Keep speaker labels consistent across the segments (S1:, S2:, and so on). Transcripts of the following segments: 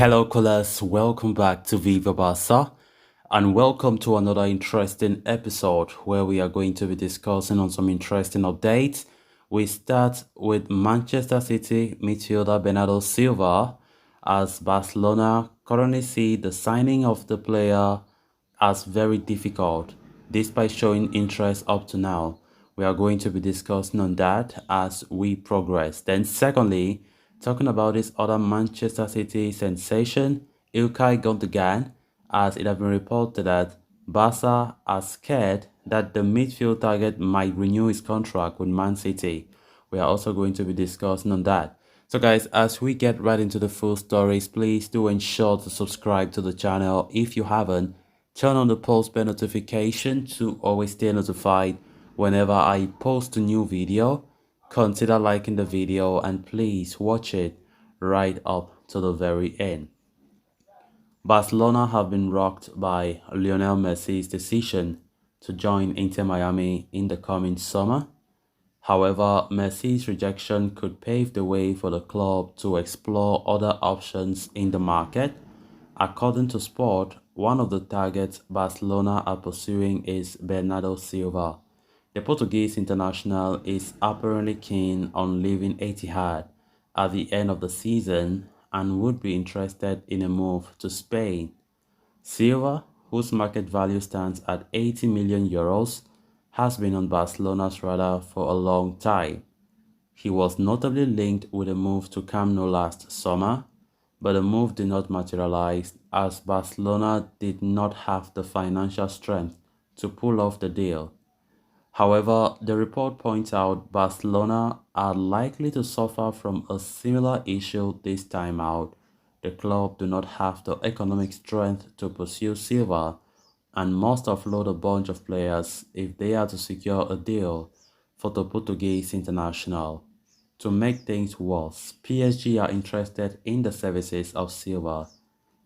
S1: Hello, callers. Welcome back to Viva Barca, and welcome to another interesting episode where we are going to be discussing on some interesting updates. We start with Manchester City midfielder Bernardo Silva, as Barcelona currently see the signing of the player as very difficult, despite showing interest up to now. We are going to be discussing on that as we progress. Then, secondly, talking about this other Manchester City sensation, Ilkay Gundogan, as it has been reported that Barca are scared that the midfield target might renew his contract with Man City. We are also going to be discussing on that. So guys, as we get right into the full stories, please do ensure to subscribe to the channel if you haven't. Turn on the post bell notification to always stay notified whenever I post a new video. Consider liking the video and please watch it right up to the very end. Barcelona have been rocked by Lionel Messi's decision to join Inter Miami in the coming summer. However, Messi's rejection could pave the way for the club to explore other options in the market. According to Sport, one of the targets Barcelona are pursuing is Bernardo Silva. The Portuguese international is apparently keen on leaving Etihad at the end of the season and would be interested in a move to Spain. Silva, whose market value stands at 80 million euros, has been on Barcelona's radar for a long time. He was notably linked with a move to Camp Nou last summer, but the move did not materialize as Barcelona did not have the financial strength to pull off the deal. However, the report points out Barcelona are likely to suffer from a similar issue this time out. The club do not have the economic strength to pursue Silva and must offload a bunch of players if they are to secure a deal for the Portuguese international. To make things worse, PSG are interested in the services of Silva.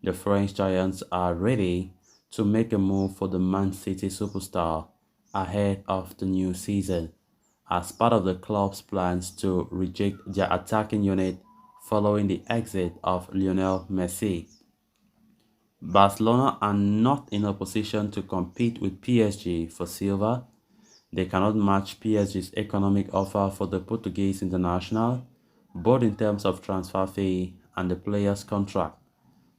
S1: The French giants are ready to make a move for the Man City superstar ahead of the new season, as part of the club's plans to reject their attacking unit following the exit of Lionel Messi. Barcelona are not in a position to compete with PSG for Silva. They cannot match PSG's economic offer for the Portuguese international, both in terms of transfer fee and the player's contract.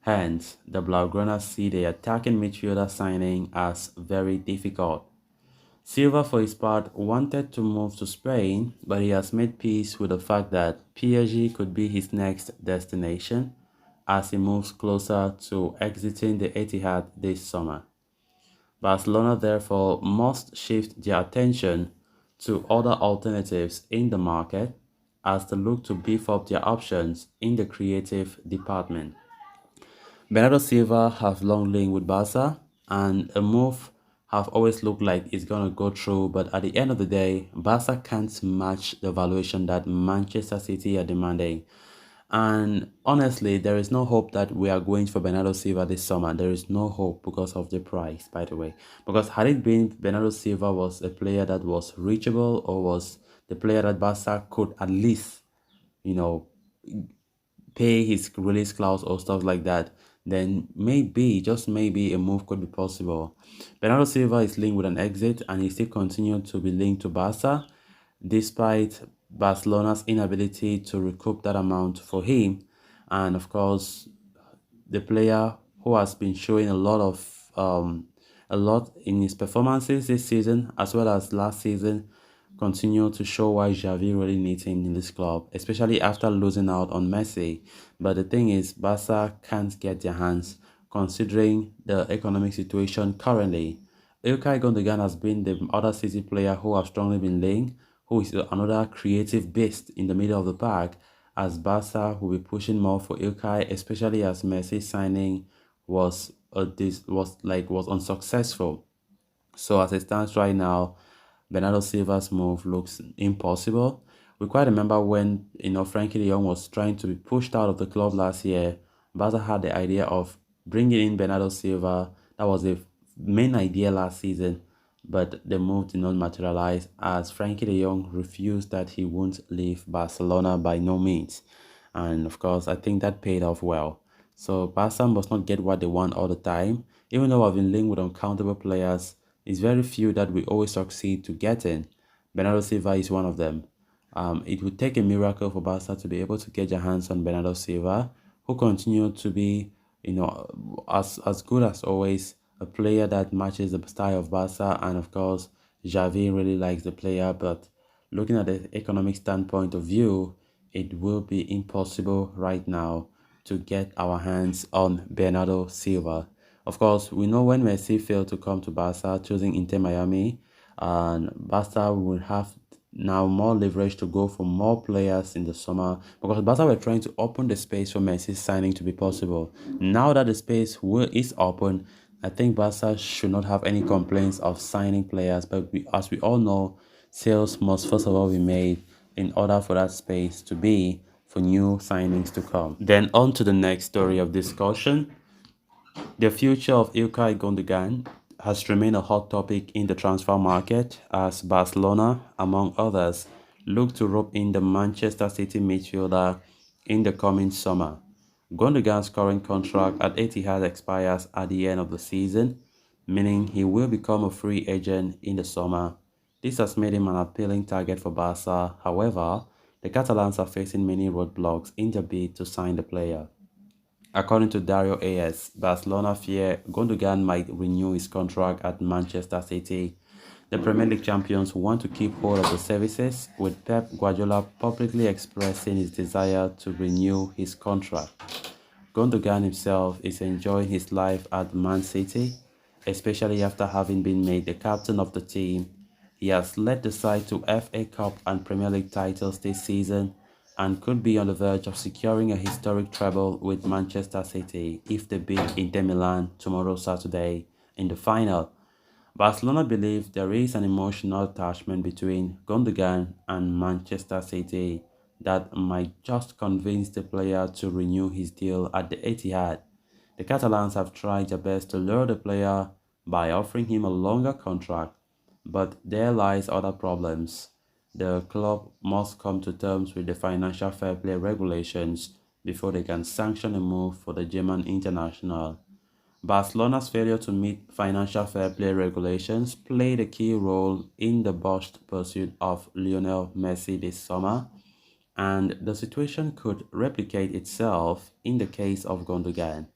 S1: Hence, the Blaugrana see the attacking midfielder signing as very difficult. Silva, for his part, wanted to move to Spain, but he has made peace with the fact that PSG could be his next destination as he moves closer to exiting the Etihad this summer. Barcelona therefore must shift their attention to other alternatives in the market as they look to beef up their options in the creative department. Bernardo Silva have long linked with Barca, and a move have always looked like it's gonna go through, but at the end of the day, Barca can't match the valuation that Manchester City are demanding. And honestly, there is no hope that we are going for Bernardo Silva this summer. There is no hope because of the price, by the way. Because had it been Bernardo Silva was a player that was reachable or was the player that Barca could at least, you know, pay his release clause or stuff like that, then maybe, just maybe, a move could be possible. Bernardo Silva is linked with an exit and he still continued to be linked to Barca, despite Barcelona's inability to recoup that amount for him. And of course, the player who has been showing a lot in his performances this season as well as last season continue to show why Xavi really needs him in this club, especially after losing out on Messi. But the thing is, Barca can't get their hands considering the economic situation currently. Ilkay Gundogan has been the other City player who have strongly been linked, who is another creative beast in the middle of the park, as Barca will be pushing more for Ilkay, especially as Messi signing was unsuccessful. So as it stands right now, Bernardo Silva's move looks impossible. We quite remember when Frankie de Jong was trying to be pushed out of the club last year. Barca had the idea of bringing in Bernardo Silva. That was the main idea last season, but the move did not materialize as Frankie de Jong refused that he won't leave Barcelona by no means. And of course, I think that paid off well. So Barca must not get what they want all the time. Even though I've been linked with uncountable players, it's very few that we always succeed to get in. Bernardo Silva is one of them. It would take a miracle for Barca to be able to get their hands on Bernardo Silva, who continued to be, as good as always, a player that matches the style of Barca, and of course, Xavi really likes the player. But looking at the economic standpoint of view, it will be impossible right now to get our hands on Bernardo Silva. Of course, we know when Messi failed to come to Barca, choosing Inter Miami, and Barca will have now more leverage to go for more players in the summer, because Barca were trying to open the space for Messi's signing to be possible. Now that the space is open, I think Barca should not have any complaints of signing players, but as we all know, sales must first of all be made in order for that space to be for new signings to come. Then on to the next story of discussion. The future of Ilkay Gundogan has remained a hot topic in the transfer market as Barcelona, among others, look to rope in the Manchester City midfielder in the coming summer. Gundogan's current contract at Etihad expires at the end of the season, meaning he will become a free agent in the summer. This has made him an appealing target for Barca. However, the Catalans are facing many roadblocks in their bid to sign the player. According to Dario AS, Barcelona fear Gundogan might renew his contract at Manchester City. The Premier League champions want to keep hold of the services, with Pep Guardiola publicly expressing his desire to renew his contract. Gundogan himself is enjoying his life at Man City, especially after having been made the captain of the team. He has led the side to FA Cup and Premier League titles this season and could be on the verge of securing a historic treble with Manchester City if they beat Inter Milan tomorrow Saturday in the final. Barcelona believe there is an emotional attachment between Gundogan and Manchester City that might just convince the player to renew his deal at the Etihad. The Catalans have tried their best to lure the player by offering him a longer contract, but there lies other problems. The club must come to terms with the financial fair play regulations before they can sanction a move for the German international. Barcelona's failure to meet financial fair play regulations played a key role in the botched pursuit of Lionel Messi this summer, and the situation could replicate itself in the case of Gundogan.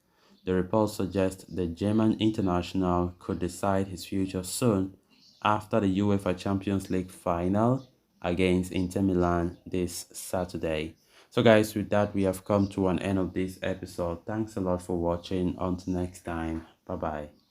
S1: The reports suggest the German international could decide his future soon after the UEFA Champions League final against Inter Milan this Saturday. So guys, with that we have come to an end of this episode. Thanks a lot for watching. Until next time. Bye bye.